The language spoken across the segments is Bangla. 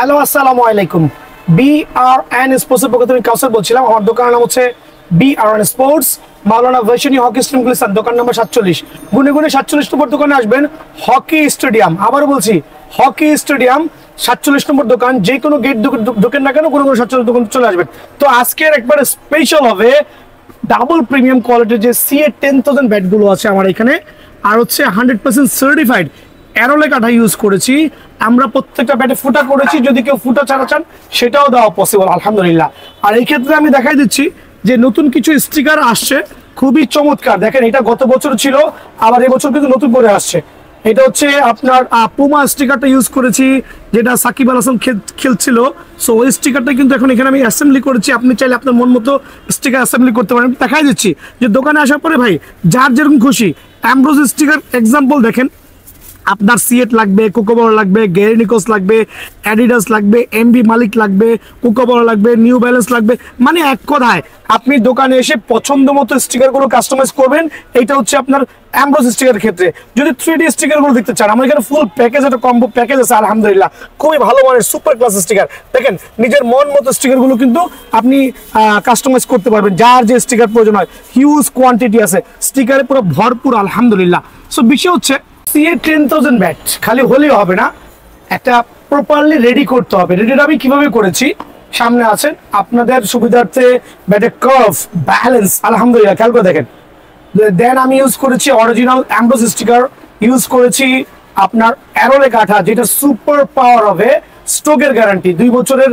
হ্যালো আসসালামু আলাইকুম। BRN স্পোর্টসের পক্ষ থেকে কাউসার বলছিলাম। আমার দোকানের নাম হচ্ছে BRN স্পোর্টস, মাওলানা ভার্সিটি হকি স্টেডিয়াম গুলিস্তান, দোকান নম্বর 47। গুনে গুনে 47 নম্বর দোকানে আসবেন। হকি স্টেডিয়াম, আবার বলছি হকি স্টেডিয়াম 47 নম্বর দোকান। যে কোনো গেট ঢোকেন না কেন, কোনো 47 দোকান চলে আসবেন। তো আজকের একবারে স্পেশাল হবে ডাবল প্রিমিয়াম কোয়ালিটির যে CA 10,000 ব্যাটগুলো আছে আমার এখানে, আর হচ্ছে 100% সার্টিফাইড অ্যারোলে কাঠা ইউজ করেছি আমরা। প্রত্যেকটা ব্যাটে ফুটা করেছি, যদি কেউ ফুটা ছাড়া চান সেটাও দেওয়া পসিবল আলহামদুলিল্লাহ। আর এই ক্ষেত্রে আমি দেখাই দিচ্ছি যে নতুন কিছু স্টিকার আসছে, খুবই চমৎকার। দেখেন, এটা গত বছর ছিল, আবার এবছর কিন্তু নতুন করে আসছে। এটা হচ্ছে আপনার পুমা স্টিকারটা ইউজ করেছি, যেটা সাকিব আল হাসান খেলছিল। সো ওই স্টিকারটা কিন্তু এখন এখানে আমি অ্যাসেম্বলি করেছি। আপনি চাইলে আপনার মন মতো স্টিকার অ্যাসেম্বলি করতে পারেন। দেখাই দিচ্ছি যে দোকানে আসার পরে ভাই যার যেরকম খুশি অ্যামব্রোজ স্টিকার এক্সাম্পল দেখেন। আপনার সিয়েট লাগবে, কোকোবর লাগবে, গেরিনিকোস লাগবে, অ্যাডিডাস লাগবে, এমবি মালিক লাগবে, কোকোবর লাগবে, নিউ ব্যালেন্স লাগবে, মানে এক কথায় আপনি দোকানে এসে পছন্দ মতো স্টিকারগুলো কাস্টমাইজ করবেন। এইটা হচ্ছে আপনার অ্যামব্রোজ স্টিকারের ক্ষেত্রে। যদি 3D স্টিকারগুলো দেখতে চান, আমার এখানে ফুল প্যাকেজ, একটা কম্বো প্যাকেজ আছে আলহামদুলিল্লাহ, খুবই ভালো মানের সুপার ক্লাস স্টিকার। দেখেন, নিজের মন মতো স্টিকারগুলো কিন্তু আপনি কাস্টমাইজ করতে পারবেন, যার যে স্টিকার প্রয়োজন হয়। হিউজ কোয়ান্টিটি আছে, স্টিকারে পুরো ভরপুর আলহামদুলিল্লাহ। সো বিষয় হচ্ছে CA 10,000 ব্যাট খালি হলেই হবে না, একটা প্রপারলি রেডি করতে হবে। রেডিটা আমি কিভাবে করেছি সামনে আছেন আপনাদের সুবিধার্থে। ব্যাটের কার্ভ, ব্যালেন্স আলহামদুলিল্লাহ খেয়াল করে দেখেন। দেন আমি ইউজ করেছি অরিজিনাল অ্যামব্রোজ স্টিকার, ইউজ করেছি আপনার অ্যারোলে কাঠা, যেটা সুপার পাওয়ার হবে, স্ট্রোকের গ্যারান্টি 2 বছরের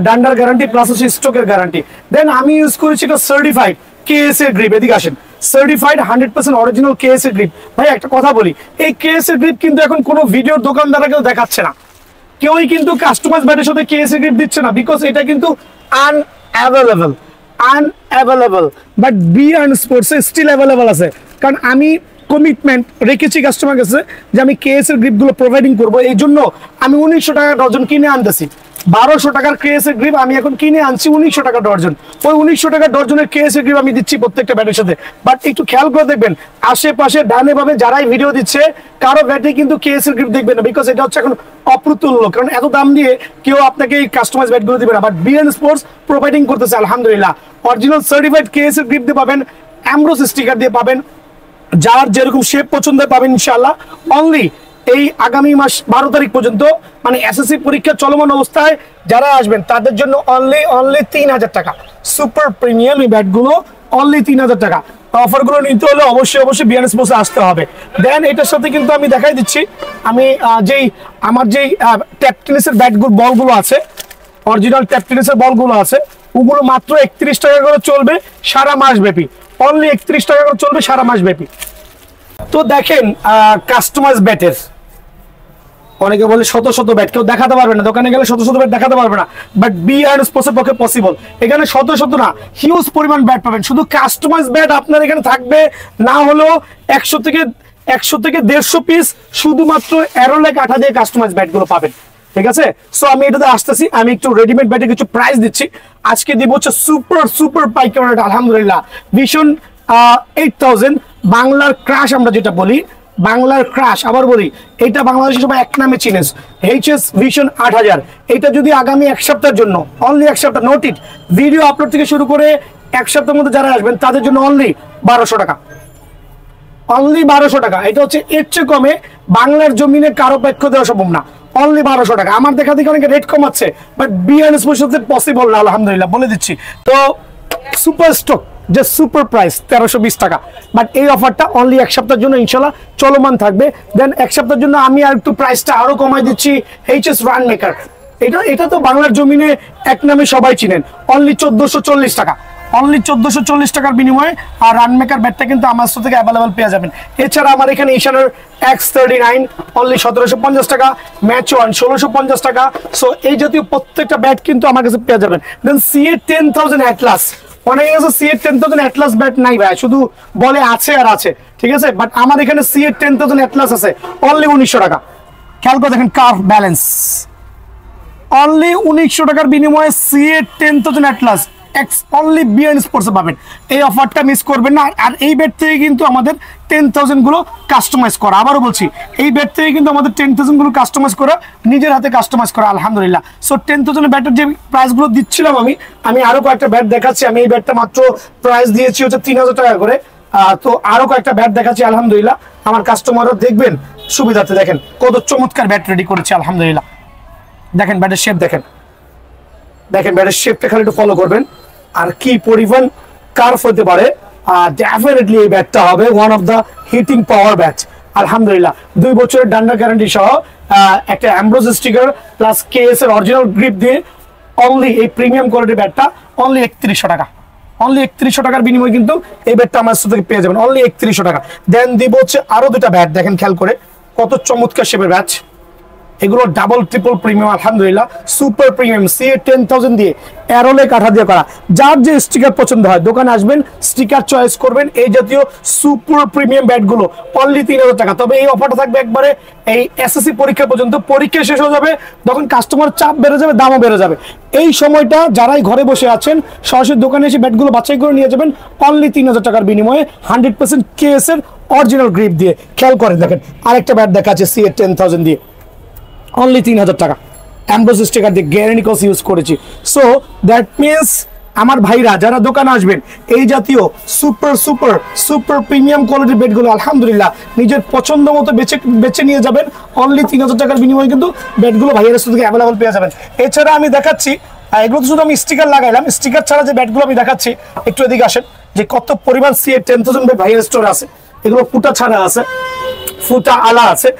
ডান্ডার গ্যারান্টি প্লাস হচ্ছে স্ট্রোকের গ্যারান্টি। দেন আমি ইউজ করেছি এটা সার্টিফাইড KS এর গ্রিপ। এদিকে আসেন, সার্টিফাইড 100% অরিজিনাল KS এর গ্রিপ। ভাই একটা কথা বলি, এই KS এর গ্রিপ কিন্তু এখন কোনো ভিডিওর দোকানদাররা কেউ দেখাচ্ছে না, কেউই কিন্তু কাস্টমাইজ ব্যাটের সাথে KS এর গ্রিপ দিচ্ছে না, বিকজ এটা কিন্তু আনঅ্যাভেলেবল। বাট BRN স্পোর্টসে স্টিল অ্যাভেলেবল আছে, কারণ আমি কমিটমেন্ট রেখেছি কাস্টমার কাছে যে আমি KS এর গ্রিপগুলো প্রোভাইডিং করবো। এই জন্য আমি 1900 টাকা ডজন কিনে আনতেছি। 1200 টাকার KS এর গ্রিপ আমি এখন কিনে আনছি 1900 টাকা ডজন। ওই 1900 টাকা ডজনের KS এর গ্রিপ আমি দিচ্ছি প্রত্যেকটা ব্যাটের সাথে। বাট একটু খেয়াল করে দেখবেন, আশেপাশে ডানে ভাবে যারাই ভিডিও দিচ্ছে কারো ব্যাটে কিন্তু KS এর গ্রিপ দেখবেন না, বিকজ এটা হচ্ছে এখন অপ্রতুল্য, কারণ এত দাম দিয়ে কেউ আপনাকে এই কাস্টমাইজ ব্যাটগুলো দিবে না। বাট BRN স্পোর্টস প্রোভাইডিং করতেছে আলহামদুলিল্লাহ। অরিজিনাল সার্টিফাইড KS এর গ্রিপ দিয়ে পাবেন, অ্যামব্রোজ স্টিকার দিয়ে পাবেন, যার যেরকম শেপ পছন্দ পাবেন ইনশাআল্লাহ। অনলি এই আগামী মাস 12 তারিখ পর্যন্ত, মানে SSC পরীক্ষা চলমান অবস্থায় যারা আসবেন তাদের জন্য অনলি 3000 টাকা সুপার প্রিমিয়াম এই ব্যাটগুলো, অনলি 3000 টাকা। অফারগুলো নিতে হলে অবশ্যই BRN স্পোর্টসে আসতে হবে। দেন এটার সাথে কিন্তু আমি দেখাই দিচ্ছি, আমি আমার যেই ট্যাপ টেনিসের ব্যাটগুলো বলগুলো আছে, অরিজিনাল ট্যাপ টেনিসের বলগুলো আছে, ওগুলো মাত্র 31 টাকা করে চলবে সারা মাস ব্যাপী। অনলি 31 টাকা করে চলবে সারা মাস ব্যাপী। তো দেখেন, কাস্টমাইজ ব্যাটের অনেকে বলে শত ব্যাট কেউ দেখাতে পারবে না, দোকানে গেলে শত ব্যাট দেখাতে পারবে না, বাট BRN স্পোর্টসের পক্ষে পসিবল। এখানে শত না, হিউজ পরিমাণ ব্যাট পাবেন। শুধু কাস্টমাইজ ব্যাট আপনার এখানে থাকবে না হলেও 100 থেকে 150 পিস শুধুমাত্র অ্যারোলে কাঠা দিয়ে কাস্টমাইজ ব্যাটগুলো পাবেন, ঠিক আছে? সো আমি এটাতে আসতেছি, আমি একটু রেডিমেড ব্যাটে কিছু প্রাইস দিচ্ছি। আজকে দিব হচ্ছে সুপার পাইকারি রেট আলহামদুলিল্লাহ। ভিশন 8000 বাংলার ক্রাশ, আমরা যেটা বলি বাংলার ক্রাশ, আবার বলি এটা বাংলাদেশে সবাই এক নামে চিনেস, HS ভিশন 8000। এটা যদি আগামী এক সপ্তাহের জন্য, অনলি এক সপ্তাহ, নোটিট ভিডিও আপলোড থেকে শুরু করে এক সপ্তাহের মধ্যে যারা আসবেন তাদের জন্য অনলি 1200 টাকা, অনলি 1200 টাকা। এটা হচ্ছে এর চেয়ে কমে বাংলার জমিনে কারো পক্ষ দেওয়া সম্ভব না, অনলি 1200 টাকা। আমার দেখা দেখে অনেকে রেট কমাচ্ছে, বাট BRN স্পোর্টসে পসিবল না আলহামদুলিল্লাহ, বলে দিচ্ছি। তো সুপার স্টক যে সুপার প্রাইস 1320 টাকা, বাট এই অফারটা অনলি এক সপ্তাহের জন্য ইনশাল্লাহ চলমান থাকবে। দেন এক সপ্তাহের জন্য আমি আর একটু প্রাইসটা আরো কমাই দিচ্ছি। HS রান মেকার, এটা তো বাংলার জমিনে এক নামে সবাই চিনেন, অনলি 1440 টাকা, অনলি 1440 টাকার বিনিময়ে। আর রান মেকার ব্যাটটা কিন্তু আমার থেকে অ্যাভেলেবল পেয়ে যাবেন। এছাড়া আমার এখানে ঈশানের X39 অনলি 1750 টাকা, ম্যাচ 1 1650 টাকা। সো এই জাতীয় প্রত্যেকটা ব্যাট কিন্তু আমার কাছে পেয়ে যাবেন। দেন CA 10,000 অ্যাটলাস, অনেকে কাছে CA 10,000 অ্যাটলাস ব্যাট নাই ভাই, শুধু বলে আছে আর আছে, ঠিক আছে? বাট আমার এখানে CA 10,000 অ্যাটলাস আছে অনলি 1900 টাকা। খেয়াল করে দেখেন, কার্ভ ব্যালেন্স অনলি 1900 টাকার বিনিময়ে CA 10,000 অ্যাটলাস। অনলি বিএন স্পোর্টসে পাবেন। এই অফারটা মিস করবেন না। আর এই ব্যাট থেকে কিন্তু আমাদের 10,000 গুলো কাস্টমাইজ করা, আবারও বলছি এই ব্যাট থেকে কিন্তু আমাদের 10,000 গুলো কাস্টমাইজ করা, নিজের হাতে কাস্টমাইজ করা আলহামদুলিল্লাহ। সো 10,000 ব্যাটের যে প্রাইসগুলো দিচ্ছিলাম আমি আরো কয়েকটা ব্যাট দেখাচ্ছি। আমি এই ব্যাটটা মাত্র প্রাইস দিয়েছি হচ্ছে 3,000 টাকা করে। তো আরো কয়েকটা ব্যাট দেখাচ্ছি আলহামদুলিল্লাহ, আমার কাস্টমাররা দেখবেন সুবিধাতে। দেখেন কত চমৎকার ব্যাট রেডি করেছি আলহামদুলিল্লাহ। দেখেন ব্যাটের শেপ, দেখেন ব্যাটের শেপটা খালি একটু ফলো করবেন। আর কি পরিমাণ কার্ভ হতে পারে, ডেফিনেটলি এই ব্যাটটা হবে one of the hitting power bat আলহামদুলিল্লাহ। 2 বছরের ডান্ডার গ্যারান্টি সহ একটা অ্যাম্ব্রোজ স্টিকার প্লাস কেএস এর অরিজিনাল গ্রিপ দিয়ে অনলি এই প্রিমিয়াম কোয়ালিটির ব্যাটটা অনলি 3100 টাকা। অনলি 3100 টাকার বিনিময়ে কিন্তু এই ব্যাটটা আমার থেকে পেয়ে যাবেন অনলি 3100 টাকা। দেন দিব হচ্ছে আরো 2টা ব্যাট, দেখেন খেয়াল করে কত চমৎকার শেপের ব্যাট। এগুলো ডাবল ট্রিপল প্রিমিয়াম আলহামদুলিল্লাহ, সুপার প্রিমিয়াম CA 10,000 দিয়ে অ্যারোলে কাঠা দিয়ে করা। যার যে স্টিকার পছন্দ হয় দোকানে আসবেন, স্টিকার চয়েস করবেন। এই জাতীয় সুপার প্রিমিয়াম ব্যাটগুলো অনলি 3,000 টাকা। তবে এই অফারটা থাকবে একবারে এই SSC পরীক্ষা পর্যন্ত। পরীক্ষা শেষ হয়ে যাবে, তখন কাস্টমার চাপ বেড়ে যাবে, দামও বেড়ে যাবে। এই সময়টা যারাই ঘরে বসে আছেন সরাসরি দোকানে এসে ব্যাটগুলো বাছাই করে নিয়ে যাবেন অনলি 3,000 টাকার বিনিময়ে 100% কেএস এর অরিজিনাল গ্রিপ দিয়ে। খেয়াল করেন, দেখেন আরেকটা ব্যাট দেখা আছে CA 10,000 দিয়ে অনলি 3,000 টাকা। অ্যাম্ব্রোজ স্টিকার দিয়ে গ্যারান্টি ইউজ করেছি। সো দ্যাট মিনস আমার ভাইরা যারা দোকানে আসবেন এই জাতীয় সুপার সুপার সুপার প্রিমিয়াম কোয়ালিটির বেডগুলো আলহামদুলিল্লাহ নিজের পছন্দ মতো বেছে নিয়ে যাবেন অনলি 3,000 টাকার বিনিময়ে কিন্তু বেডগুলো ভাইয়ের কাছ থেকে অ্যাভেলেবল পেয়ে যাবেন। এছাড়া আমি দেখাচ্ছি, এগুলো তো শুধু আমি স্টিকার লাগাইলাম, স্টিকার ছাড়া যে ব্যাটগুলো আমি দেখাচ্ছি একটু এদিকে আসেন, যে কত পরিমাণ CA 10,000 বেড ভাইয়ের স্টোরে আছে। এগুলো ফুটা ছাড়া আছে, ফুটা আলা আছে।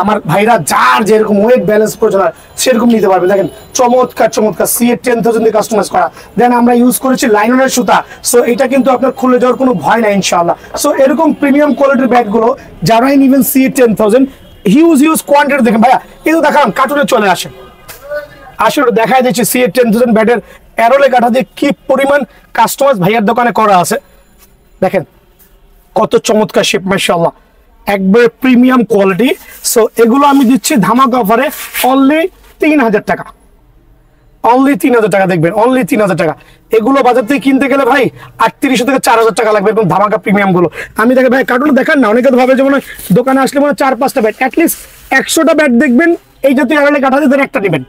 আমার ভাইরা যার যেরকম ওয়েট ব্যালেন্স প্রয়োজন হয় সেরকম নিতে পারবে। দেখেন চমৎকার চমৎকার CA 10,000 দিয়ে কাস্টমাইজ করা। দেন আমরা ইউজ করেছি লাইননের সুতা। সো এটা কিন্তু আপনার খুলে যাওয়ার কোনো ভয় নাই ইনশাআল্লাহ। সো এরকম প্রিমিয়াম কোয়ালিটির ব্যাটগুলো যারাই নেবেন CA 10,000 হিউজ কোয়ান্টিটি। দেখেন ভাইয়া কিন্তু দেখালাম, কার্টুনে চলে আসে, আসলে দেখাই দিচ্ছি CA 10,000 ব্যাটের অ্যারোলে কাঠা দিয়ে কি পরিমাণ কাস্টমাইজ ভাইয়ার দোকানে করা আছে। দেখেন কত চমৎকার শেপ, মাশাআল্লাহ একবারে প্রিমিয়াম কোয়ালিটি। সো এগুলো আমি দিচ্ছি ধামাকা অফারে অনলি 3,000 টাকা। অনলি 3,000 টাকা দেখবেন, অনলি 3,000 টাকা। এগুলো বাজার থেকে কিনতে গেলে ভাই 3800 থেকে 4,000 টাকা লাগবে এরকম ধামাকা প্রিমিয়াম গুলো। আমি দেখে ভাই কার্টুন দেখান না, অনেকে তো ভাবে যেমন দোকানে আসলে মনে 4-5টা ব্যাট, অ্যাটলিস্ট 100টা ব্যাট দেখবেন এই জাতীয় অ্যারোলে কাঠা দিয়ে একটা নেবেন।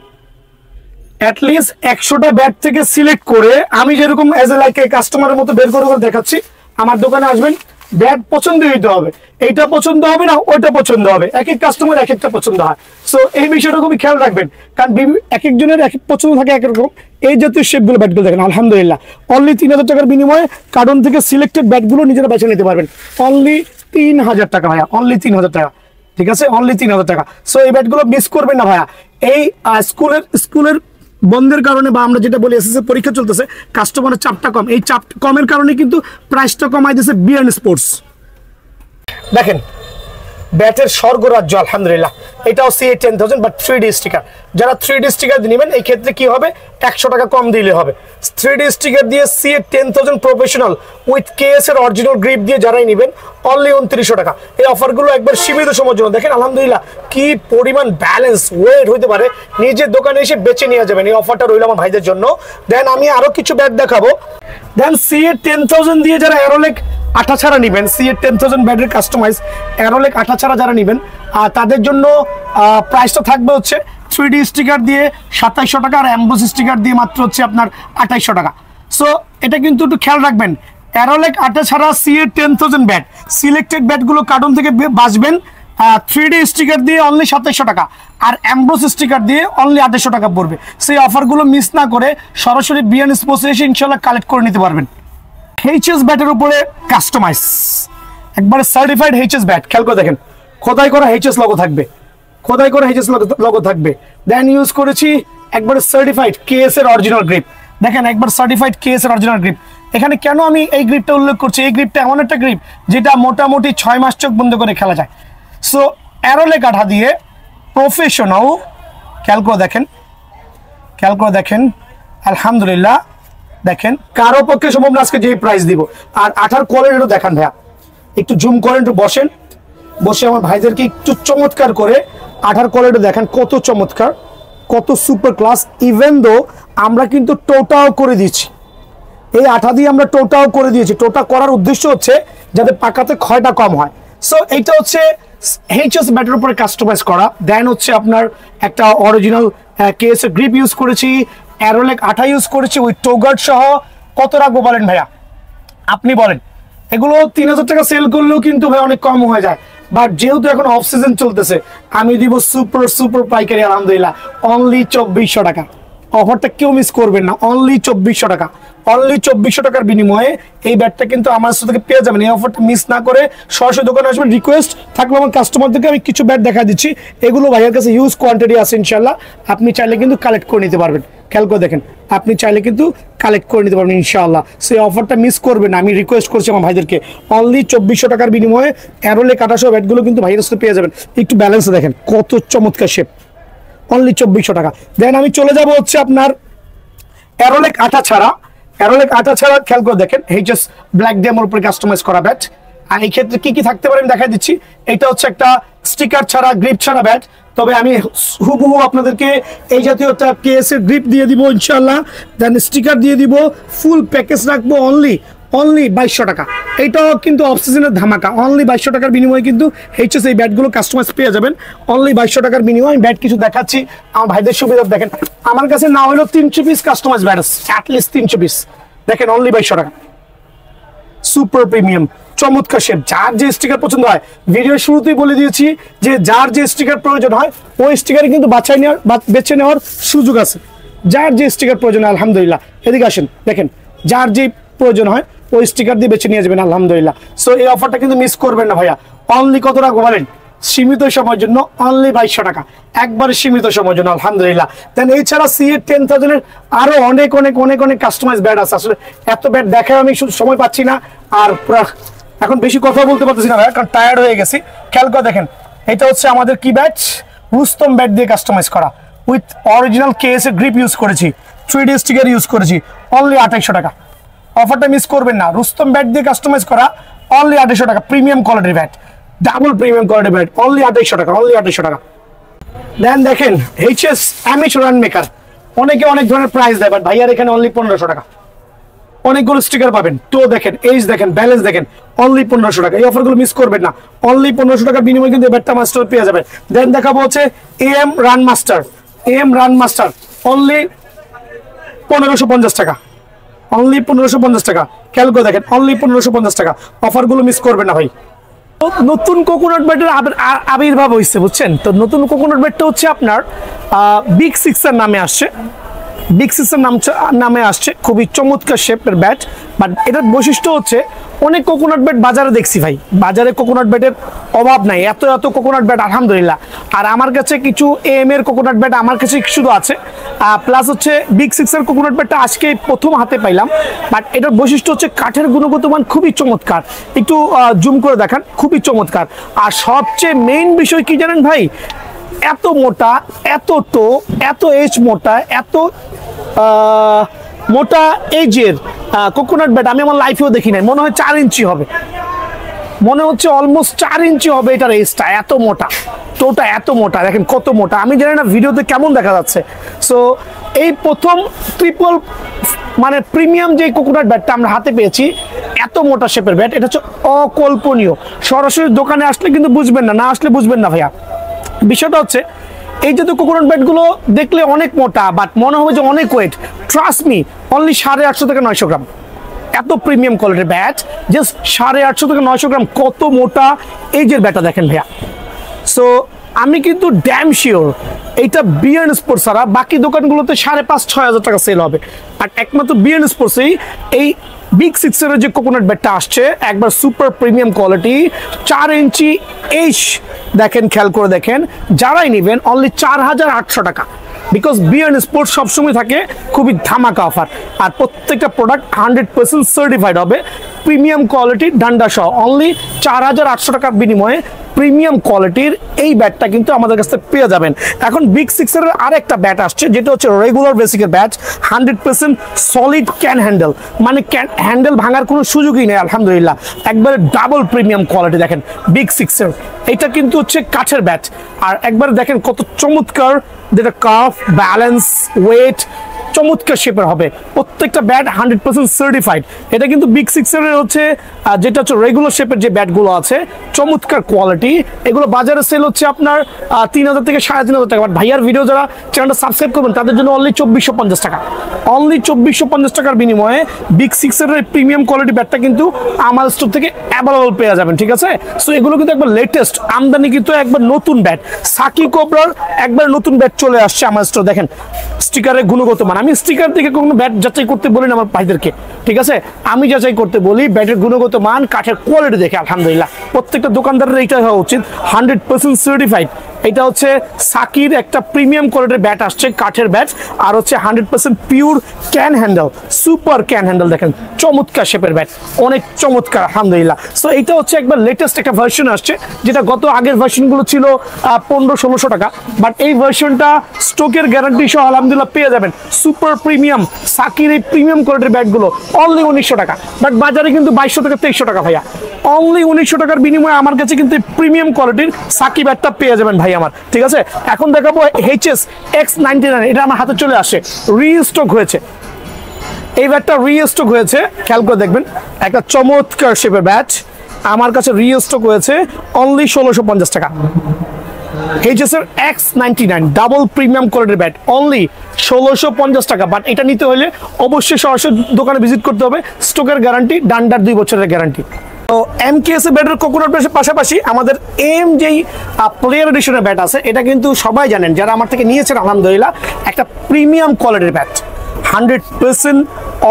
অ্যাটলিস্ট 100টা ব্যাট থেকে সিলেক্ট করে আমি যেরকম এজ এ লাইক কাস্টমারের মতো বের করে দেখাচ্ছি, আমার দোকানে আসবেন, ব্যাট পছন্দ হইতে হবে, এইটা পছন্দ হবে না ওইটা পছন্দ হবে, এক এক কাস্টমার এক একটা পছন্দ হয়। সো এই বিষয়টা খুবই খেয়াল রাখবেন, কারণ এক একজনের এক এক পছন্দ থাকে একরকম। এই জাতীয় শেপগুলো ব্যাটগুলো দেখেন আলহামদুলিল্লাহ অনলি 3,000 টাকার বিনিময়ে কার্টন থেকে সিলেক্টেড ব্যাটগুলো নিজেরা বেছে নিতে পারবেন অনলি 3,000 টাকা ভাইয়া, অনলি 3,000 টাকা। ঠিক আছে, অনলি 3,000 টাকা। সো এই ব্যাটগুলো মিস করবেন না ভাইয়া। এই স্কুলের বন্ধের কারণে বা আমরা যেটা বলি এসএসসি পরীক্ষা চলতেছে, কাস্টমারের চাপটা কম, এই চাপ কমের কারণে কিন্তু প্রাইসটা কমাই দিয়েছে বিএন স্পোর্টস। দেখেন ব্যাটের স্বর্গরাজ্য আলহামদুলিল্লাহ, এটাও CA 10,000 বাট 3D স্টিকার। যারা 3D স্টিকার নেবেন এই ক্ষেত্রে কি হবে, 100 টাকা কম দিলে হবে। 3D স্টিকার দিয়ে CA 10,000 প্রফেশনাল উইথ কেএস এর অরিজিনাল গ্রিপ দিয়ে যারাই নেবেন অনলি 2900 টাকা। এই অফারগুলো একবার সীমিত সময়ের জন্য। দেখেন আলহামদুলিল্লাহ কি পরিমাণ ব্যালেন্স ওয়েট হইতে পারে, নিজের দোকানে এসে বেছে নিয়ে যাবেন। এই অফারটা রইল আমার ভাইদের জন্য। দেন আমি আরো কিছু ব্যাট দেখাবো। দেন CA 10,000 দিয়ে যারা অ্যারোলেক আঠা ছাড়া নেবেন, CA 10,000 ব্যাটের কাস্টমাইজ অ্যারোলেক আঠা ছাড়া যারা নেবেন তাদের জন্য প্রাইসটা থাকবে হচ্ছে 3D স্টিকার দিয়ে 2700 টাকা আর অ্যাম্বোস স্টিকার দিয়ে মাত্র হচ্ছে আপনার 2800 টাকা। সো এটা কিন্তু একটু খেয়াল রাখবেন, অ্যারোলেক আঠা ছাড়া CA 10,000 ব্যাট সিলেক্টেড ব্যাটগুলো কার্টন থেকে বাঁচবেন 3D স্টিকার দিয়ে অনলি 2700 টাকা আর অ্যাম্বোস স্টিকার দিয়ে অনলি 2800 টাকা পড়বে। সেই অফারগুলো মিস না করে সরাসরি বিএন স্পোর্টসে এসে ইনশাল্লাহ কালেক্ট করে নিতে পারবেন। এইচএস ব্যাটের উপরে কাস্টমাইজ একবারে সার্টিফাইড এইচএস ব্যাট। খেয়াল করে দেখেন খোদাই করা এইচএস লগো থাকবে, খোদাই করা এইচএস লগো থাকবে। দেন ইউজ করেছি একবারে সার্টিফাইড কেএস এর অরিজিনাল গ্রিপ। দেখেন একবার সার্টিফাইড কেএস এর অরিজিনাল গ্রিপ। এখানে কেন আমি এই গ্রিপটা উল্লেখ করছি, এই গ্রিপটা এমন একটা গ্রিপ যেটা মোটামুটি 6 মাস চোখ বন্ধ করে খেলা যায়। সো অ্যারোলে কাঠা দিয়ে প্রফেশনাল, খেয়াল করে দেখেন, খেয়াল করে দেখেন আলহামদুলিল্লাহ। দেখেন কারো পক্ষে সম্ভব না আজকে যে প্রাইস দিব। আর আঠার কোয়ালিটিটা দেখান ভাইয়া, একটু জুম করেন, একটু বসেন, বসে আমার ভাইদেরকে একটু চমৎকার করে আঠার কোয়ালিটি দেখেন কত চমৎকার, কত সুপার ক্লাস। ইভেন দো আমরা কিন্তু টোটাও করে দিচ্ছি, এই আঠা দিয়ে আমরা টোটাও করে দিয়েছি। টোটা করার উদ্দেশ্য হচ্ছে যাতে পাকাতে ক্ষয়টা কম হয়। সো এইটা হচ্ছে এইচএস ব্যাটের উপরে কাস্টমাইজ করা। দেন হচ্ছে আপনার একটা অরিজিনাল কেএস এর গ্রিপ ইউজ করেছি, অ্যারোলেক আঠা ইউজ করেছি উইথ টোগার্ড সহ। কত রাখবো বলেন ভাইয়া, আপনি বলেন। এগুলো 3000 টাকা সেল করলেও কিন্তু ভাই অনেক কম হয়ে যায়, বাট যেহেতু এখন অফ সিজন চলতেছে আমি দিব সুপার সুপার পাইকারি আলহামদুলিল্লাহ অনলি 2400 টাকা। অফারটা কেউ মিস করবেন না, অনলি 2400 টাকা। অনলি 2400 টাকার বিনিময়ে এই ব্যাটটা কিন্তু আমার থেকে পেয়ে যাবেন। এই অফারটা মিস না করে সরাসরি দোকানে আসবেন। রিকোয়েস্ট থাকলে আমার কাস্টমারদেরকে আমি কিছু ব্যাট দেখা দিচ্ছি, এগুলো ভাইয়ের কাছে হিউজ কোয়ান্টিটি আছে ইনশাল্লাহ। আপনি চাইলে কিন্তু কালেক্ট করে নিতে পারবেন। খেয়াল করে দেখেন, আপনি চাইলে কিন্তু কালেক্ট করে নিতে পারবেন ইনশাআল্লাহ। সেই অফারটা মিস করবেন না, আমি রিকোয়েস্ট করছি আমার ভাইদেরকে। অনলি 2400 টাকার বিনিময়ে অ্যারোলে কাটাসহ ব্যাটগুলো কিন্তু ভাইয়ের কাছে পেয়ে যাবেন। একটু ব্যালেন্স দেখেন, কত চমৎকার শেপ। অনলি 2400 টাকা। দেন আমি চলে যাব হচ্ছে আপনার অ্যারোলেক আঠা ছাড়া। অ্যারোলেক আঠা ছাড়া খেয়াল করে দেখেন, এইচএস ব্ল্যাক ডেমোর উপরে কাস্টমাইজ করা ব্যাট। আর এই ক্ষেত্রে কি কি থাকতে পারে আমি দেখা দিচ্ছি। এটা হচ্ছে একটা স্টিকার ছাড়া গ্রিপ ছাড়া ব্যাট, তবে আমি হুবহু আপনাদেরকে এই জাতীয় একটা কেএস এর গ্রিপ দিয়ে দিব ইনশাআল্লাহ। দেন স্টিকার দিয়ে দিব, ফুল প্যাকেজ রাখবো অনলি 2200 টাকা। এইটাও কিন্তু অফ সিজনের ধামাকা। অনলি 2200 টাকার বিনিময়ে কিন্তু এইচএস এই ব্যাটগুলো কাস্টমাইজ পেয়ে যাবেন। অনলি 2200 টাকার বিনিময়ে আমি ব্যাট কিছু দেখাচ্ছি আমার ভাইদের সুবিধা। দেখেন আমার কাছে না হলেও 300 পিস কাস্টমাইজ ব্যাট আছে, অ্যাটলিস্ট 300 পিস। দেখেন অনলি 2200 টাকা, সুপার প্রিমিয়াম চমৎকার শেপ। যার যে স্টিকার পছন্দ হয়, ভিডিওর শুরুতেই বলে দিয়েছি যে যার যে স্টিকার প্রয়োজন হয় ওই স্টিকারে কিন্তু বেছে নেওয়ার সুযোগ আছে। যার যে স্টিকার প্রয়োজন হয় আলহামদুলিল্লাহ, এদিকে আসেন দেখেন, যার যে প্রয়োজন হয় ওই স্টিকার দিয়ে বেছে নিয়ে যাবেন আলহামদুলিল্লাহ। সো এই অফারটা কিন্তু মিস করবেন না ভাইয়া। অনলি কত রাখবো বলেন, সীমিত সময়ের জন্য অনলি 2200 টাকা, একবারে সীমিত সময়ের জন্য আলহামদুলিল্লাহ। দেন এছাড়া সিএ 10000 এর আরো অনেক অনেক অনেক অনেক কাস্টমাইজ ব্যাট আছে। আসলে এত ব্যাট দেখায় আমি সময় পাচ্ছি না, আর পুরো এখন বেশি কথা বলতে পারতেছি না ভাইয়া, কারণ টায়ার্ড হয়ে গেছি। খেয়াল করে দেখেন, এটা হচ্ছে আমাদের কি ব্যাট, রুস্তম ব্যাট দিয়ে কাস্টমাইজ করা উইথ অরিজিনাল কেএস এর গ্রিপ ইউজ করেছি, 3D স্টিকার ইউজ করেছি। অনলি 2800 টাকা, অফারটা মিস করবেন না। রুস্তম ব্যাট দিয়ে কাস্টমাইজ করা অনলি 2800 টাকা, প্রিমিয়াম কোয়ালিটির ব্যাট, ডাবল প্রিমিয়াম কোয়ালিটির ব্যাট, অনলি 2800 টাকা, অনলি 2800 টাকা। দেন দেখেন এইচএস অ্যামেচ রান মেকার, অনেকে অনেক ধরনের প্রাইস দেয়, বাট ভাইয়ার এখানে অনলি 1500 টাকা। অনেকগুলো স্টিকার পাবেন, তো দেখেন এইজ দেখেন, ব্যালেন্স দেখেন, অনলি 1500 টাকা। এই অফারগুলো মিস করবেন না, অনলি 1500 টাকার বিনিময়ে কিন্তু ব্যাটটা মাস্টার পেয়ে যাবেন। দেন দেখাবো হচ্ছে am run master, am run master only 1550 টাকা, অনলি 1550 টাকা। খেয়াল করে দেখেন, অনলি 1550 টাকা। অফারগুলো মিস করবেন না ভাই। নতুন কোকোনাট ব্যাটের আবির্ভাব হয়েছে বুঝছেন। তো নতুন কোকোনাট ব্যাটটা হচ্ছে আপনার বিগ সিক্সের নামে আসছে, বিগ সিক্সের নামে আসছে। খুবই চমৎকার শেপের ব্যাট, বাট এটার বৈশিষ্ট্য হচ্ছে অনেক কোকোনাট ব্যাট বাজারে দেখছি ভাই, বাজারে কোকোনাট ব্যাটের অভাব নাই, এত এত কোকোনাট ব্যাট আলহামদুলিল্লাহ। আর আমার কাছে কিছু এম এর কোকোনাট ব্যাট আমার কাছে শুধু আছে, প্লাস হচ্ছে বিগ সিক্সের কোকোনাট ব্যাটটা আজকে প্রথম হাতে পাইলাম। বাট এটার বৈশিষ্ট্য হচ্ছে কাঠের গুণগত মান খুবই চমৎকার, একটু জুম করে দেখান, খুবই চমৎকার। আর সবচেয়ে মেইন বিষয় কি জানেন ভাই, এত মোটা, এত টো, এত এজ মোটা, এত মোটা এজের কোকোনাট ব্যাট আমি আমার লাইফেও দেখি নাই। মনে হয় 4 ইঞ্চি হবে, মনে হচ্ছে অলমোস্ট 4 ইঞ্চি হবে এটার এজটা, এত মোটা টোটা, এত মোটা। দেখেন কত মোটা, আমি জানি না ভিডিওতে কেমন দেখা যাচ্ছে। সো এই প্রথম ট্রিপল মানে প্রিমিয়াম যে কোকোনাট ব্যাটটা আমরা হাতে পেয়েছি, এত মোটা শেপের ব্যাট, এটা হচ্ছে অকল্পনীয়। সরাসরি দোকানে আসলে কিন্তু বুঝবেন না, না আসলে বুঝবেন না ভাইয়া। বিষয়টা হচ্ছে এই যে কোকোনাট ব্যাটগুলো দেখলে অনেক মোটা, বাট মনে হবে যে অনেক ওয়েট। ট্রাস্ট মি, অনলি 850 থেকে 900 গ্রাম, এত প্রিমিয়াম কোয়ালিটির ব্যাট, জাস্ট 850 থেকে 900 গ্রাম। কত মোটা এই যে ব্যাটটা দেখেন ভাইয়া। সো আমি কিন্তু ড্যাম শিওর এইটা বিএন স্পোর্টস ছাড়া বাকি দোকানগুলোতে 5,500-6,000 টাকা সেল হবে, আর একমাত্র বিএন স্পোর্টসেই এই বিগ সিক্সের যে কোকোনাট ব্যাটটা আসছে, একবার সুপার প্রিমিয়াম কোয়ালিটি, 4 ইঞ্চি এইচ। দেখেন, খেয়াল করে দেখেন, যারাই নেবেন অনলি 4,800 টাকা। বিকজ বিএন স্পোর্টস সবসময় থাকে খুবই ধামাকা অফার, আর প্রত্যেকটা প্রোডাক্ট 100% সার্টিফাইড হবে, প্রিমিয়াম কোয়ালিটির ডান্ডা সহ। অনলি 4,800 টাকার বিনিময়ে প্রিমিয়াম কোয়ালিটির এই ব্যাটটা কিন্তু আমাদের কাছে পেয়ে যাবেন। এখন বিগ সিক্সের আরেকটা ব্যাট আসছে, যেটা হচ্ছে রেগুলার বেসিকের ব্যাট, 100% সলিড ক্যান হ্যান্ডেল, মানে ক্যান হ্যান্ডেল ভাঙার কোনো সুযোগই নেই আলহামদুলিল্লাহ। একবারে ডাবল প্রিমিয়াম কোয়ালিটি। দেখেন বিগ সিক্সের এটা কিন্তু হচ্ছে কাঠের ব্যাট, আর একবার দেখেন কত চমৎকার, যেটা কার্ভ, ব্যালেন্স, ওয়েট, চমৎকার শেপের হবে, প্রত্যেকটা ব্যাট 100% সার্টিফাইড। এটা কিন্তু বিগ সিক্সের হচ্ছে যেটা হচ্ছে রেগুলার শেপের যে ব্যাটগুলো আছে, চমৎকার কোয়ালিটি। এগুলো বাজারে সেল হচ্ছে আপনার 3000 থেকে 3500 টাকা। বাট ভাইয়ার ভিডিও যারা চ্যানেলটা সাবস্ক্রাইব করবেন তাদের জন্য অনলি 2450 টাকা, অনলি 2450 টাকার বিনিময়ে বিগ সিক্সের প্রিমিয়াম কোয়ালিটি ব্যাটটা কিন্তু আমার স্টোর থেকে অ্যাভেলেবল পেয়ে যাবেন, ঠিক আছে। সো এগুলো কিন্তু একবার লেটেস্ট আমদানি, কিন্তু একবার নতুন ব্যাট, সাকি কোবরার একবার নতুন ব্যাট চলে আসছে আমার স্টোর। দেখেন স্টিকারের গুণগত মান, আমি স্টিকার থেকে কোনো ব্যাট যাচাই করতে বলি না আমার ভাইদেরকে, ঠিক আছে। আমি যাচাই করতে বলি ব্যাটের গুণগত মান, কাঠের কোয়ালিটি দেখে। আলহামদুলিল্লাহ প্রত্যেকটা দোকানদারের এইটা হওয়া উচিত, 100% সার্টিফাইড। এটা হচ্ছে সাকির একটা প্রিমিয়াম কোয়ালিটির ব্যাট আসছে, কাঠের ব্যাট, আর হচ্ছে 100% pure can handle, super can handle. দেখেন চমৎকার শেপের ব্যাট, অনেক চমৎকার আলহামদুলিল্লাহ। সো এইটা হচ্ছে একবার লেটেস্ট একটা ভার্সন আসছে, যেটা গত আগের ভার্সনগুলো ছিল 1500-1600 টাকা। বাট এই ভার্সনটা স্টকের গ্যারান্টি সহ আলহামদুলিল্লাহ পেয়ে যাবেন সুপার প্রিমিয়াম সাকির এই প্রিমিয়াম কোয়ালিটির ব্যাটগুলো অনলি 1900 টাকা। বাট বাজারে কিন্তু 2200 থেকে 2300 টাকা ভাইয়া। অনলি 1900 টাকার বিনিময়ে আমার কাছে কিন্তু প্রিমিয়াম কোয়ালিটির সাকি ব্যাটটা পেয়ে যাবেন ভাই আমার, ঠিক আছে। এখন দেখাবো HS X99, এটা আমার হাতে চলে আসে, রিস্টক হয়েছে। এই ব্যাটটা রিস্টক হয়েছে, খেয়াল করে দেখবেন, একটা চমৎকার শেপের ব্যাট আমার কাছে রিস্টক হয়েছে অনলি 1650 টাকা। HS এর X99 ডাবল প্রিমিয়াম কোয়ালিটির ব্যাট অনলি 1650 টাকা। বাট এটা নিতে হলে অবশ্যই সরাসরি দোকানে ভিজিট করতে হবে, স্টকের গ্যারান্টি, ডান্ডার 2 বছরের গ্যারান্টি। তো MKS ব্যাটের কোকোনাট ব্যাটের পাশাপাশি আমাদের এম যেই প্লেয়ার এডিশনের ব্যাট আছে, এটা কিন্তু সবাই জানেন যারা আমার থেকে নিয়েছেন আলহামদুলিল্লাহ, একটা প্রিমিয়াম কোয়ালিটির bat, 100%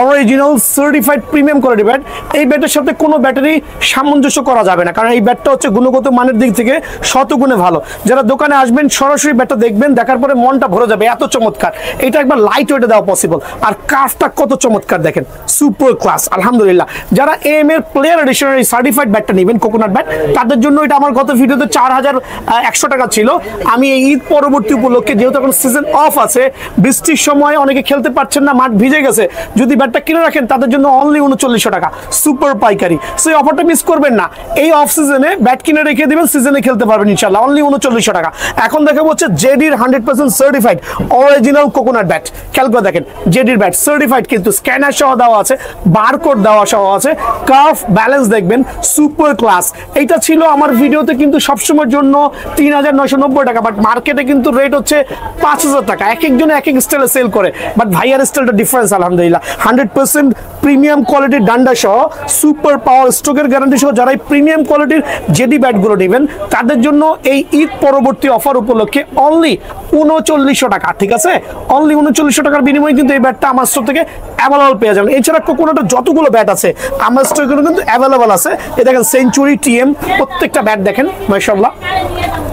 original certified premium quality bat. এই ব্যাটের সাথে কোনো ব্যাটারি সামঞ্জস্য করা যাবে না, কারণ এই ব্যাটটা হচ্ছে গুণগত মানের দিক থেকে শতগুণে ভালো। যারা দোকানে আসবেন সরাসরি ব্যাটটা দেখবেন, দেখার পরে মনটা ভরে যাবে, এত চমৎকার। এটা একবার লাইট ওয়েটে দেওয়া পসিবল, আর কাফটা কত চমৎকার দেখেন, সুপার ক্লাস আলহামদুলিল্লাহ। যারা এম এর প্লেয়ার এডিশনের এই সার্টিফাইড ব্যাটটা নেবেন কোকোনাট ব্যাট, তাদের জন্য এটা আমার গত ভিডিওতে 4100 টাকা ছিল। আমি এই ঈদ পরবর্তী উপলক্ষে, যেহেতু এখন সিজন অফ আছে, বৃষ্টির সময় অনেকে খেলতে পারছেন না, মাঠ ভিজে গেছে, যদি ব্যাটটা কিনে রাখেন তাদের জন্য অনলি 3900 টাকা সুপার পাইকারি। সেই অফারটা মিস করবেন না, এই অফ সিজনে ব্যাট কিনে রেখে দিবেন, সিজনে খেলতে পারবেন ইনশাআল্লাহ, অনলি 3900 টাকা। এখন দেখাবো হচ্ছে জেডির 100% সার্টিফাইড অরিজিনাল কোকোনাট ব্যাট। খেয়াল করে দেখেন, জেডির ব্যাট সার্টিফাইড, কিন্তু স্ক্যানার সহ দেওয়া আছে, বারকোড দেওয়া সহ আছে, কার্ভ ব্যালেন্স দেখবেন সুপার ক্লাস। এইটা ছিল আমার ভিডিওতে কিন্তু সবসময়ের জন্য 3990 টাকা, বাট মার্কেটে কিন্তু রেট হচ্ছে 5000 টাকা। এক একজনে এক এক স্টাইলে সেল করে, বাট ভাইয়ার স্টাইলটা ডিফারেন্স আলহামদুলিল্লাহ। 100% প্রিমিয়াম কোয়ালিটির ডান্ডা সহ, সুপার পাওয়ার স্ট্রোকের গ্যারান্টি সহ যারা প্রিমিয়াম কোয়ালিটির জেডি ব্যাটগুলো নেবেন তাদের জন্য এই ঈদ পরবর্তী অফার উপলক্ষে অনলি 3900 টাকা, ঠিক আছে। অনলি 3900 টাকার বিনিময়ে কিন্তু এই ব্যাটটা আমার স্টোর থেকে অ্যাভেলেবল পেয়ে যাবেন। এছাড়া কোকোনাটের যতগুলো ব্যাট আছে আমার স্টোরে কিন্তু অ্যাভেলেবল আছে। এই দেখেন সেঞ্চুরি, TM, প্রত্যেকটা ব্যাট দেখেন মাশাআল্লাহ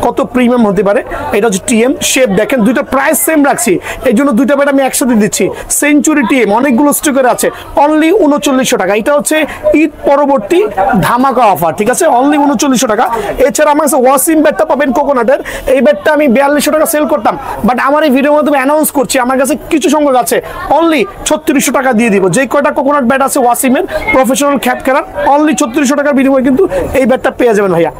কত প্রিমিয়াম হতে পারে। এটা হচ্ছে TM শেপ, দেখেন দুইটা প্রাইস সেম রাখছি, এই জন্য দুইটা ব্যাট আমি একসাথে দিচ্ছি। সেঞ্চুরি, TM অনেকগুলো স্টকের আছে, অনলি 3900 টাকা। এটা হচ্ছে ঈদ পরবর্তী ধামাকা অফার, ঠিক আছে, অনলি 3900 টাকা। এছাড়া আমার কাছে ওয়াসিম ব্যাটটা পাবেন কোকোনাটের, এই ব্যাটটা আমি 4200 টাকা সেল করতাম, বাট আমার এই ভিডিওর মাধ্যমে অ্যানাউন্স করছি আমার কাছে কিছু সংখ্যক আছে, অনলি 3600 টাকা দিয়ে দিব। যে কয়টা কোকোনাট ব্যাট আছে ওয়াসিমের প্রফেশনাল খ্যাত খেলার, অনলি 3600 টাকার বিনিময়ে কিন্তু এই ব্যাটটা পেয়ে যাবেন ভাইয়া।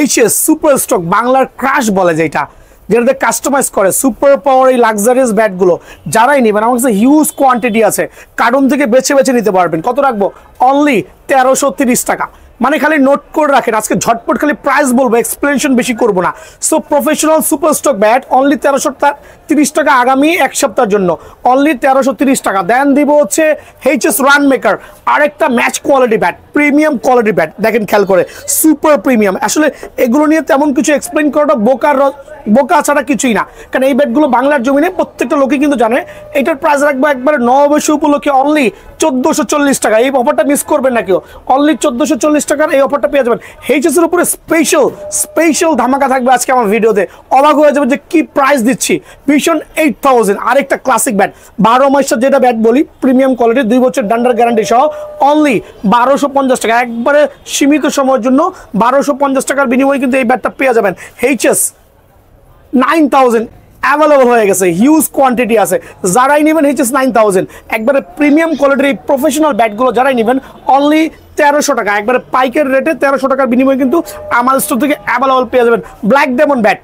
HS সুপার স্টক, বাংলার ক্রাশ বলে যেটাতে কাস্টমাইজ করে সুপার পাওয়ার এই লাক্সারিয়াস ব্যাটগুলো যারাই নেবেন, আমার কাছে হিউজ কোয়ান্টিটি আছে, কার্টুন থেকে বেছে বেছে নিতে পারবেন। কত রাখবো? অনলি 1330 টাকা। মানে খালি নোট করে রাখেন, আজকে ঝটপট খালি প্রাইস বলবো, এক্সপ্লেনেশন বেশি করবো না। So professional super stock bat only 1330 টাকা আগামী এক সপ্তাহের জন্য, অনলি 1330 টাকা। দেন দিব হচ্ছে HS রান মেকার, আরেকটা match quality bat, premium quality bat, দেখেন খেয়াল করে সুপার প্রিমিয়াম। আসলে এগুলো নিয়ে তেমন কিছু এক্সপ্লেন করাটা বোকা ছাড়া কিছুই না, কারণ এই ব্যাটগুলো বাংলার জমিনে প্রত্যেকটা লোকই কিন্তু জানে। এটার প্রাইস রাখবো একবারে নববর্ষ উপলক্ষে অনলি 1440 টাকা। এই অফারটা মিস করবেন না কেউ, অনলি 1440 টাকার এই অফারটা পেয়ে যাবেন। HS এর উপরে স্পেশাল ধামাকা থাকবে আজকে আমার ভিডিওতে, অবাক হয়ে যাবে যে কি প্রাইস দিচ্ছি। ভিশন 8000 আরেকটা ক্লাসিক ব্যাট, 12 মাসের যেটা ব্যাট বলি, প্রিমিয়াম কোয়ালিটি, 2 বছর ডান্ডার গ্যারান্টি সহ, অনলি 1250 টাকা। একবারে সীমিত সময়ের জন্য 1250 টাকার বিনিময়ে কিন্তু এই ব্যাটটা পেয়ে যাবেন। HS 9000 অ্যাভেলেবল হয়ে গেছে, হিউজ কোয়ান্টিটি আছে। যারাই নেবেন HS 9000, একবারে প্রিমিয়াম কোয়ালিটির প্রফেশনাল ব্যাটগুলো যারাই নেবেন অনলি 1300 টাকা, একবারে পাইকারি রেটে 1300 টাকার বিনিময়ে কিন্তু আমার স্টোর থেকে অ্যাভেলেবল পেয়ে যাবেন। ব্ল্যাক ডায়মন্ড ব্যাট,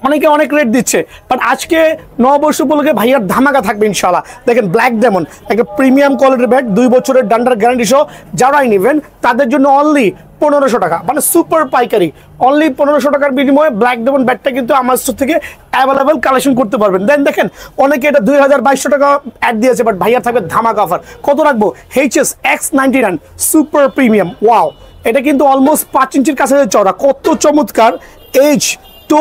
অনেকে অনেক রেট দিচ্ছে, বাট আজকে নববর্ষ উপলক্ষে ভাইয়ার ধামাকা থাকবে ইনশাআল্লাহ। দেখেন ব্ল্যাক ডায়মন্ড একটা প্রিমিয়াম কোয়ালিটির ব্যাট, 2 বছরের ডান্ডার গ্যারান্টি সহ, যারাই নেবেন তাদের জন্য অনলি 1500 টাকা, মানে সুপার পাইকারি। অনলি 1500 টাকার বিনিময়ে ব্ল্যাক ডায়মন্ড ব্যাটটা কিন্তু আমার স্টোর থেকে অ্যাভেলেবেল কালেকশন করতে পারবেন। দেন দেখেন অনেকে এটা 2200 টাকা অ্যাড দিয়েছে, বাট ভাইয়ার থাকবে ধামাকা অফার। কত রাখবো? HS X99 super premium. Wow, এটা কিন্তু অলমোস্ট 5 ইঞ্চির কাছাকাছি চওড়া, কত চমৎকার এজ তো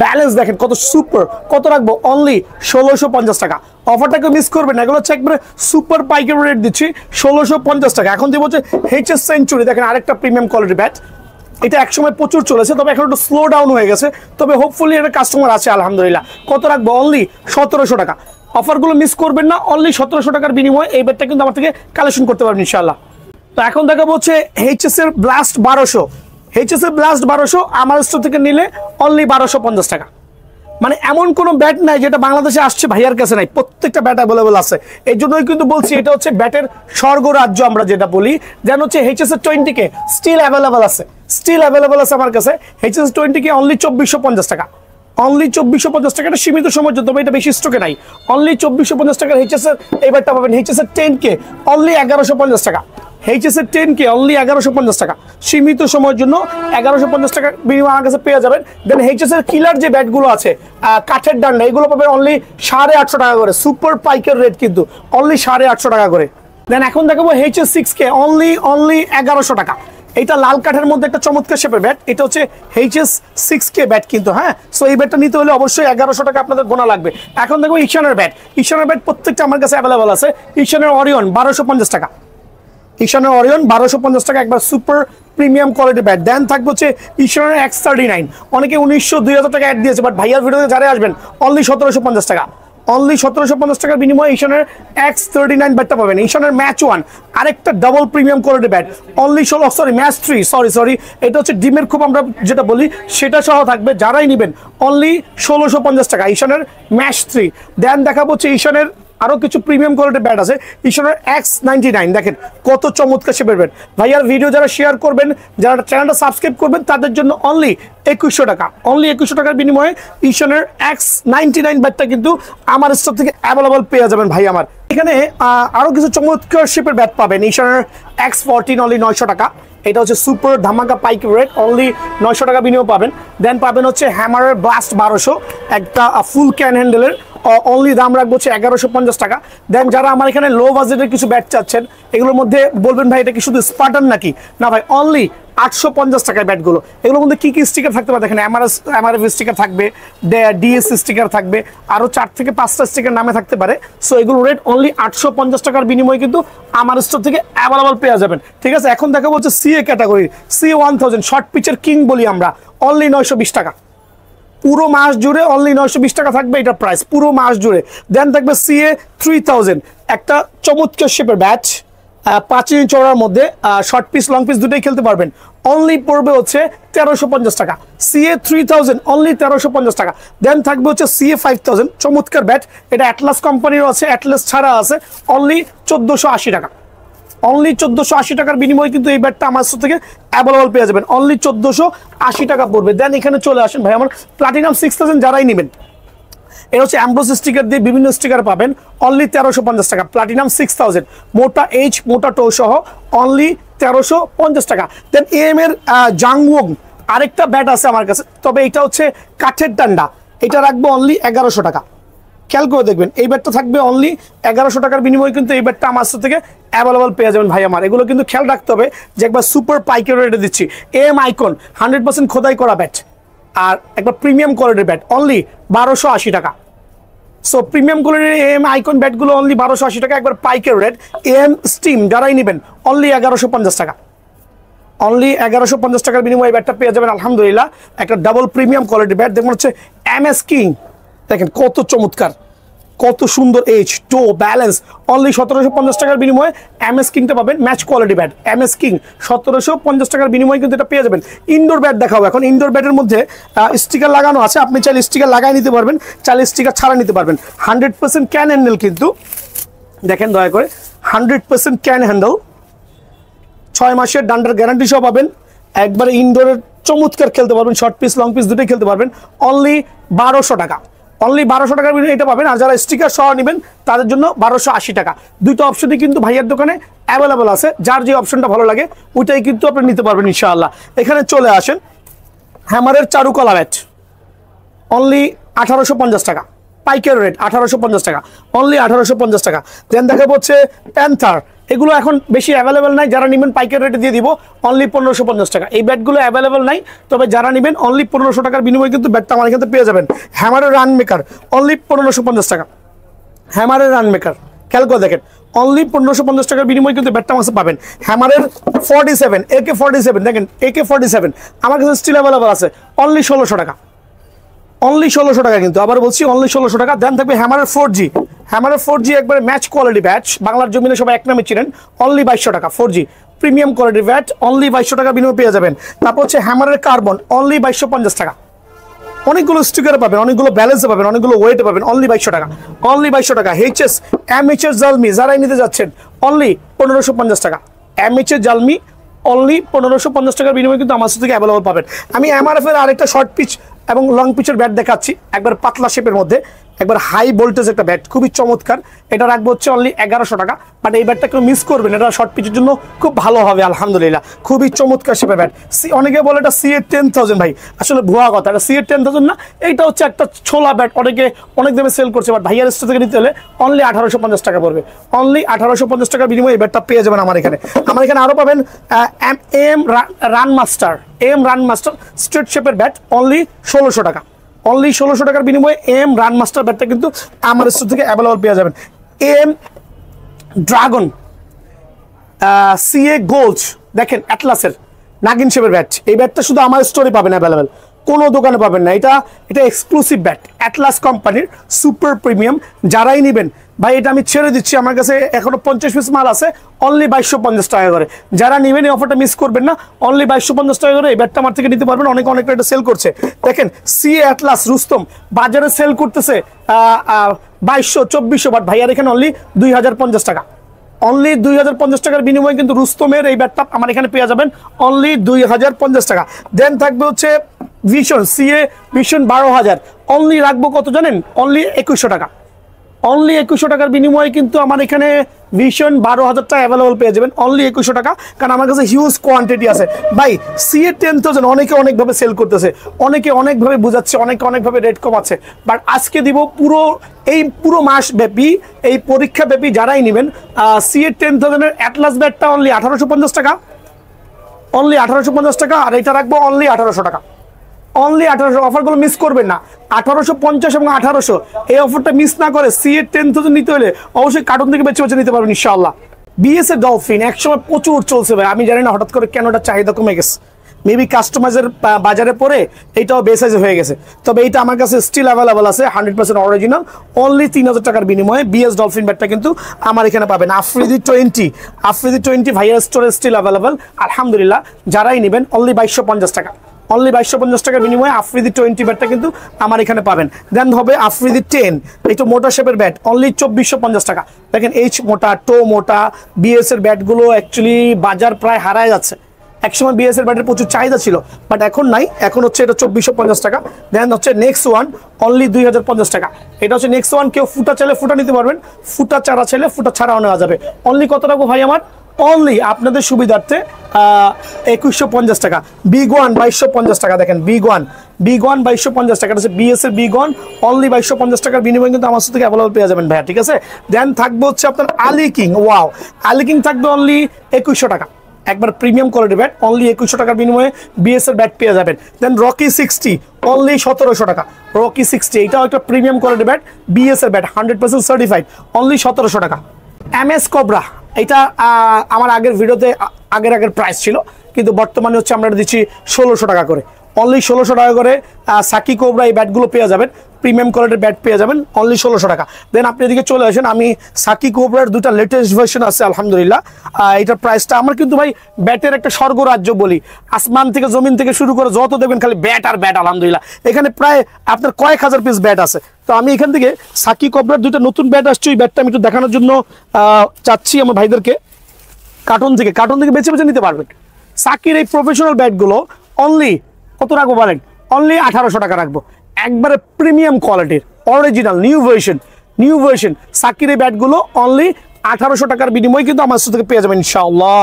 ব্যালেন্স দেখেন কত সুপার। কত রাখবো? অনলি 1650 টাকা। অফারটাকে মিস করবেন না, এগুলো হচ্ছে একবারে সুপার পাইকারি রেট দিচ্ছি 1650 টাকা। এখন দিব হচ্ছে HS সেঞ্চুরি, দেখেন আরেকটা প্রিমিয়াম কোয়ালিটি ব্যাট। এটা একসময় প্রচুর চলেছে, তবে এখন একটু স্লো ডাউন হয়ে গেছে, তবে হোপফুলি এটা কাস্টমার আছে আলহামদুলিল্লাহ। কত রাখবো? অনলি 1700 টাকা। অফারগুলো মিস করবেন না, অনলি 1700 টাকার বিনিময়ে এই ব্যাটটা কিন্তু আমার থেকে কালেকশন করতে পারবেন ইনশাআল্লাহ। তো এখন দেখাবো হচ্ছে HS এর ব্লাস্ট 1200। HS এর ব্লাস্ট 1200 আমার স্টোর থেকে নিলে অনলি 1250 টাকা। মানে এমন কোনো ব্যাট নাই যেটা বাংলাদেশে আসছে ভাইয়ার কাছে নাই, প্রত্যেকটা ব্যাট অ্যাভেলেবল আছে। এই জন্যই কিন্তু বলছি এটা হচ্ছে ব্যাটের স্বর্গরাজ্য আমরা যেটা বলি। যেন হচ্ছে HS এর 20K স্টিল অ্যাভেলেবল আছে, স্টিল অ্যাভেলেবল আছে আমার কাছে। HS 20K অনলি 2450 টাকা, অনলি 2450 টাকা। এটা সীমিত সময়ের জন্য, তবে এটা বেশি স্টকে নাই। অনলি 2450 টাকার HS এর এই ব্যাটটা পাবেন। HS এর 10K অনলি 1150 টাকা। HS এর 10K অনলি 1150 টাকা, সীমিত সময়ের জন্য 1150 টাকার বিনিময়ে আমার কাছে পেয়ে যাবেন। দেন HS এর কিলার যে ব্যাটগুলো আছে কাঠের ডান্ডা, এগুলো পাবেন অনলি 850 টাকা করে, সুপার পাইকার রেট কিন্তু অনলি 850 টাকা করে। দেন এখন দেখাবো HS 6K অনলি 1100 টাকা। এটা লাল কাঠের মধ্যে একটা চমৎকার শেপের ব্যাট, এটা হচ্ছে HS 6K ব্যাট কিন্তু। হ্যাঁ, সো এই ব্যাটটা নিতে হলে অবশ্যই 1100 টাকা আপনাদের গোনা লাগবে। এখন দেখবো ঈশানের ব্যাট। ঈশানের ব্যাট প্রত্যেকটা আমার কাছে অ্যাভেলেবল আছে। ঈশানের অরিয়ন 1250 টাকা, ঈশানের অরিয়ন 1250 টাকা, একবার সুপার প্রিমিয়াম কোয়ালিটি ব্যাট। দেন থাকবে হচ্ছে ঈশানের X39। অনেকে 1900-2000 টাকা অ্যাড দিয়েছে, বাট ভাইয়ার ভিডিওতে যারা আসবেন অনলি 1750 টাকা, অনলি 1750 টাকার বিনিময়ে ঈশানের X39 ব্যাটটা পাবেন। ঈশানের ম্যাচ 1 আরেকটা double premium quality bat only match 3 sorry এটা হচ্ছে ডিমের খুব আমরা যেটা বলি সেটা সহ থাকবে, যারাই নেবেন অনলি 1650 টাকা ঈশানের ম্যাচ 3। দেন দেখাবো হচ্ছে ঈশানের আরো কিছু প্রিমিয়াম কোয়ালিটির ব্যাট আছে। ঈশানের X99 দেখেন কত চমৎকার শেপের ব্যাট। ভাইয়ার ভিডিও যারা শেয়ার করবেন, যারা চ্যানেলটা সাবস্ক্রাইব করবেন, তাদের জন্য অনলি 2100 টাকা, অনলি 2100 টাকার বিনিময়ে ঈশানের X99 ব্যাটটা কিন্তু আমার স্টোর থেকে অ্যাভেলেবল পেয়ে যাবেন ভাই আমার। এখানে আরো কিছু চমৎকার শেপের ব্যাট পাবেন। ঈশানের X14 অনলি 900 টাকা, এটা হচ্ছে সুপার ধামাকা পাইকারি রেট, অনলি 900 টাকা বিনিময় পাবেন। দেন পাবেন হচ্ছে হ্যামারের ব্লাস্ট 1200 একটা ফুল ক্যান হ্যান্ডেলের, অনলি দাম রাখবো হচ্ছে 1150 টাকা। দেন যারা আমার এখানে লো বাজেটের কিছু ব্যাট চাচ্ছেন, এগুলোর মধ্যে বলবেন ভাই এটা কি শুধু স্পার্টান নাকি, না ভাই অনলি 850 টাকায় ব্যাটগুলো। এগুলোর মধ্যে কি কি স্টিকার থাকতে পারে দেখেন, MRF স্টিকার থাকবে, DS স্টিকার থাকবে, আরো 4 থেকে 5টা স্টিকার নামে থাকতে পারে। সো এগুলো রেট অনলি 850 টাকার বিনিময়ে কিন্তু আমার স্টোর থেকে অ্যাভেলেবল পেয়ে যাবেন। ঠিক আছে, এখন দেখাবো হচ্ছে CA ক্যাটাগরি, C1000 শর্ট পিচের কিং বলি আমরা, অনলি 920 টাকা। পুরো মাস জুড়ে অনলি 920 টাকা থাকবে এটা প্রাইস, পুরো মাস জুড়ে। দেন থাকবে CA 3000 একটা চমৎকার শেপের ব্যাট, 5 ইঞ্চি চওড়ার মধ্যে, শর্ট পিস লং পিস দুটোই খেলতে পারবেন। অনলি পড়বে হচ্ছে 1350 টাকা। CA 3000 অনলি 1350 টাকা। দেন থাকবে হচ্ছে CA 5000 চমৎকার ব্যাট, এটা অ্যাটলাস কোম্পানিরও আছে, অ্যাটলাস ছাড়া আছে, অনলি 1480 টাকা, অনলি 1480 টাকার বিনিময়ে কিন্তু এই ব্যাটটা আমার থেকে অ্যাভেলেবল পেয়ে যাবেন, অনলি 1480 টাকা পড়বে। দেন এখানে চলে আসেন ভাই আমার প্লাটিনাম 6000 যারাই নেবেন, এটা হচ্ছে অ্যাম্ব্রোস স্টিকার দিয়ে বিভিন্ন স্টিকার পাবেন, অনলি 1350 টাকা। প্লাটিনাম 6000 মোটা এইচ মোটা টো সহ অনলি 1350 টাকা। দেন AM এর জাংওয়ং আরেকটা ব্যাট আছে আমার কাছে, তবে এটা হচ্ছে কাঠের ডান্ডা, এটা রাখবো অনলি 1100 টাকা। খেয়াল করে দেখবেন এই ব্যাটটা থাকবে অনলি 1100 টাকার বিনিময়ে কিন্তু এই ব্যাটটা আমার থেকে অ্যাভেলেবল পেয়ে যাবেন ভাই আমার। এগুলো কিন্তু খেয়াল রাখতে হবে যে একবার সুপার পাইকারি রেটে দিচ্ছি। AM আইকন 100% খোদাই করা ব্যাট, আর একবার প্রিমিয়াম কোয়ালিটির ব্যাট অনলি 1280 টাকা। সো প্রিমিয়াম কোয়ালিটির AM আইকন ব্যাটগুলো অনলি 1280 টাকা, একবার পাইকারি রেট। AM স্টিম যারাই নেবেন অনলি 1150 টাকা, অনলি 1150 টাকার বিনিময়ে ব্যাটটা পেয়ে যাবেন আলহামদুলিল্লাহ। একটা ডাবল প্রিমিয়াম কোয়ালিটির ব্যাট, দেখুন হচ্ছে MS কিং, দেখেন কত চমৎকার, কত সুন্দর এজ টো ব্যালেন্স, অনলি 1750 টাকার বিনিময়ে MS কিংটা পাবেন, match quality bat MS king 1750 টাকার বিনিময়ে কিন্তু এটা পেয়ে যাবেন। ইনডোর ব্যাট দেখাবো এখন। ইনডোর ব্যাটের মধ্যে স্টিকার লাগানো আছে, আপনি চাইলে স্টিকার লাগাই নিতে পারবেন, চাইলে স্টিকার ছাড়া নিতে পারবেন। 100% ক্যান হ্যান্ডেল কিন্তু, দেখেন দয়া করে 100% ক্যান হ্যান্ডেল, 6 মাসের ডান্ডার গ্যারান্টি সহ পাবেন। একবারে ইনডোরের চমৎকার খেলতে পারবেন, শর্ট পিস লং পিস দুটোই খেলতে পারবেন। অনলি 1200 টাকা, অনলি 1200 টাকার বিনিময়ে এটা পাবেন। আর যারা স্টিকার সহ নেবেন তাদের জন্য 1280 টাকা। দুটো অপশনই কিন্তু ভাইয়ার দোকানে অ্যাভেলেবল আছে, যার যে অপশনটা ভালো লাগে ওইটাই কিন্তু আপনি নিতে পারবেন ইনশাআল্লাহ। এখানে চলে আসেন, হ্যামারের চারুকলা ব্যাট অনলি 1850 টাকা, পাইকারি রেট 1850 টাকা, অনলি 1850 টাকা। দেন দেখা হচ্ছে প্যান্থার, এগুলো এখন বেশি অ্যাভেলেবেল নাই, যারা নেবেন পাইকারি রেটে দিয়ে দিব অনলি 1550 টাকা। এই ব্যাটগুলো অ্যাভেলেবেল নাই, তবে যারা নেবেন অনলি 1500 টাকার বিনিময়ে কিন্তু ব্যাটটা আমার এখানে পেয়ে যাবেন। হ্যামারের রান মেকার অনলি 1550 টাকা, হ্যামারের রান মেকার খেয়াল করে দেখেন, অনলি 1550 টাকার বিনিময়ে কিন্তু ব্যাটটা মাসে পাবেন। হ্যামারের 47 AK47 দেখেন, AK47 আমার কাছে স্টিল অ্যাভেলেবল আছে অনলি 1600 টাকা, অনলি 1600 টাকা কিন্তু, আবার বলছি অনলি 1600 টাকা। দেন থাকবে হ্যামারের 4G, হ্যামারের 4G একবারে ম্যাচ কোয়ালিটি ব্যাট, বাংলার জমিনে সবাই এক নামে চিনেন, অনলি 2200 টাকা। 4G premium quality bat only 2200 টাকা বিনিময়ে পেয়ে যাবেন। তারপর হচ্ছে হ্যামারের কার্বন অনলি 2250 টাকা, অনেকগুলো স্টিকারে পাবেন, অনেকগুলো ব্যালেন্সে পাবেন, অনেকগুলো ওয়েটে পাবেন, অনলি 2200 টাকা, অনলি 2200 টাকা। এইচএস এমএইচএস জালমি যারাই নিতে যাচ্ছেন অনলি 1550 টাকা, এমএইচএস জালমি অনলি 1550 টাকার বিনিময়ে কিন্তু আমার থেকে অ্যাভেলেবল পাবেন। আমি এমআরএফ এর আরেকটা শর্ট পিচ এবং লং পিচের ব্যাট দেখাচ্ছি, একবার পাতলা শেপের মধ্যে, একবার হাই ভোল্টেজ একটা ব্যাট, খুবই চমৎকার। এটা রাখবো হচ্ছে অনলি 1100 টাকা, বাট এই ব্যাটটা কেউ মিস করবেন, এটা শর্ট পিচের জন্য খুব ভালো হবে আলহামদুলিল্লাহ, খুবই চমৎকার শেপের ব্যাট। অনেকে বলে এটা CA10000, ভাই আসলে ভুয়া কথা, এটা CA10000 না, এইটা হচ্ছে একটা ছোলা ব্যাট, অনেকে অনেক দামে সেল করছে, বাট ভাইয়ার স্টোর থেকে নিতে হলে অনলি 1850 টাকা পড়বে, অনলি 1850 টাকার বিনিময়ে এই ব্যাটটা পেয়ে যাবেন আমার এখানে। আমার এখানে আরও পাবেন এম রান মাস্টার, স্ট্রেট শেপের ব্যাট অনলি 1600 টাকা, অনলি 1600 টাকার বিনিময়ে এম রান মাস্টার ব্যাটটা কিন্তু আমার স্টোর থেকে অ্যাভেলেবল পেয়ে যাবেন। এম ড্রাগন CA গোল্ড দেখেন, অ্যাটলাসের নাগিন শেপের ব্যাট, এই ব্যাটটা শুধু আমার স্টোরে পাবেন অ্যাভেলেবেল, কোনো দোকানে পাবেন না। এটা এক্সক্লুসিভ ব্যাট, অ্যাটলাস কোম্পানির সুপার প্রিমিয়াম, যারাই নেবেন ভাই এটা আমি ছেড়ে দিচ্ছি, আমার কাছে এখনো 50 পিস মাল আছে, অনলি 2250 টাকা করে। যারা নেবেন এই অফারটা মিস করবেন না, অনলি 2250 টাকা করে এই ব্যাটটা আমার থেকে নিতে পারবেন। অনেক এটা সেল করছে, দেখেন CA অ্যাটলাস রুস্তম বাজারে সেল করতেছে 2200-2400, বাট ভাইয়ার এখানে অনলি 2050 টাকা, অনলি 2050 টাকার বিনিময়ে কিন্তু রুস্তমের এই ব্যাটটা আমার এখানে পেয়ে যাবেন অনলি 2050 টাকা। দেন থাকবে হচ্ছে ভিশন, CA ভিশন 12000, অনলি রাখবো কত জানেন, অনলি 2100 টাকা, অনলি 2100 টাকার বিনিময়ে কিন্তু আমার এখানে ভিশন 12000 টাকা অ্যাভেলেবল পেয়ে যাবেন অনলি 2100 টাকা, কারণ আমার কাছে হিউজ কোয়ান্টিটি আছে। ভাই CA10000 অনেকে অনেকভাবে সেল করতেছে, অনেকে অনেকভাবে বোঝাচ্ছে, অনেকে অনেকভাবে রেট কমাচ্ছে, বাট আজকে দিব পুরো মাস ব্যাপী, এই পরীক্ষা ব্যাপী যারাই নেবেন CA10000 এর অ্যাটলাস ব্যাটটা অনলি 1850 টাকা, অনলি 1850 টাকা, আর এটা রাখবো অনলি 1800 টাকা, অনলি 1800। অফারগুলো মিস করবেন না, 1850 এবং 1800 এই অফারটা মিস না করে CA10000 নিতে হলে অবশ্যই কার্টুন থেকে বেছে নিতে পারবেন ইনশাআল্লাহ। BS এর ডলফিন একসময় প্রচুর চলছে ভাই, আমি জানি না হঠাৎ করে কেন এটা চাহিদা কমে গেছে, মেবি কাস্টমাইজের বাজারে পরে এইটাও বেসাইজ হয়ে গেছে, তবে এইটা আমার কাছে স্টিল অ্যাভেলেবল আছে 100% অরিজিনাল, অনলি 3000 টাকার বিনিময়ে BS ডলফিন ব্যাটটা কিন্তু আমার এখানে পাবেন। আফ্রিদি 20 ভাইয়ার স্টোরে স্টিল অ্যাভেলেবল আলহামদুলিল্লাহ, যারাই নেবেন অনলি 2250 টাকা, অনলি 2250 টাকার বিনিময়ে আফ্রিদি 20 ব্যাটটা কিন্তু আমার এখানে পাবেন। দেন হবে আফ্রিদি 10, একটু মোটা শেপের ব্যাট অনলি 2450 টাকা। দেখেন এইচ মোটা, টো মোটা BS এর ব্যাটগুলো অ্যাকচুয়ালি বাজার প্রায় হারায় যাচ্ছে, একসময় BS এর ব্যাটের প্রচুর চাহিদা ছিল, বাট এখন নাই, এখন হচ্ছে এটা 2450 টাকা। দেন হচ্ছে নেক্সট ওয়ান অনলি 2050 টাকা, এটা হচ্ছে নেক্সট ওয়ান। কেউ ফুটা চাইলে ফুটা নিতে পারবেন, ফুটা চারা চাইলে ফুটা ছাড়াও নেওয়া যাবে। অনলি কত রাখবো ভাই আমার, অনলি আপনাদের সুবিধার্থে 2150 টাকা। বিগ ওয়ান 2250 টাকা, দেখেন বিগ ওয়ান 2250 টাকা, এটা হচ্ছে BS এর বিগ ওয়ান, অনলি 2250 টাকার বিনিময়ে কিন্তু আমার থেকে অ্যাভেলেবল পেয়ে যাবেন ভাইয়া, ঠিক আছে। দেন থাকবে হচ্ছে আপনার আলি কিং, ওয়াও আলি কিং থাকবে অনলি 2100 টাকা, একবার প্রিমিয়াম কোয়ালিটি ব্যাট অনলি 2100 টাকার বিনিময়ে BS এর ব্যাট পেয়ে যাবেন। দেন রকি 60 অনলি 1700 টাকা, রকি 60 এটাও একটা প্রিমিয়াম কোয়ালিটি ব্যাট, BS এর ব্যাট 100% সার্টিফাইড, অনলি 1700 টাকা। MS কোবরা এটা আমার আগের ভিডিওতে আগের প্রাইস ছিল, কিন্তু বর্তমানে হচ্ছে আমরা দিচ্ছি 1600 টাকা করে, অনলি 1600 টাকা করে সাকি কোবরা এই ব্যাটগুলো পেয়ে যাবেন, প্রিমিয়াম কোয়ালিটির ব্যাট পেয়ে যাবেন অনলি 1600 টাকা। দেন আপনি এদিকে চলে আসেন, আমি সাকি কোবরার দুটা লেটেস্ট ভার্সন আছে আলহামদুলিল্লাহ, এটার প্রাইসটা আমার কিন্তু ভাই ব্যাটের একটা স্বর্গরাজ্য বলি, আসমান থেকে জমিন থেকে শুরু করে যত দেখবেন খালি ব্যাট আর ব্যাট আলহামদুলিল্লাহ, এখানে প্রায় আপনার কয়েক হাজার পিস ব্যাট আছে। তো আমি এখান থেকে সাকি কোবরার দুটা নতুন ব্যাট আসছে, ওই ব্যাটটা আমি একটু দেখানোর জন্য চাচ্ছি আমার ভাইদেরকে, কার্টুন থেকে বেছে নিতে পারবেন। সাকির এই প্রফেশনাল ব্যাটগুলো অনলি কত রাখবো বলেন? অনলি 1800 টাকা রাখবো। একবারে প্রিমিয়াম কোয়ালিটির অরিজিনাল নিউ ভার্সন সাকির এই ব্যাটগুলো অনলি 1800 টাকার বিনিময়ে কিন্তু আমার থেকে পেয়ে যাবেন ইনশাআল্লাহ।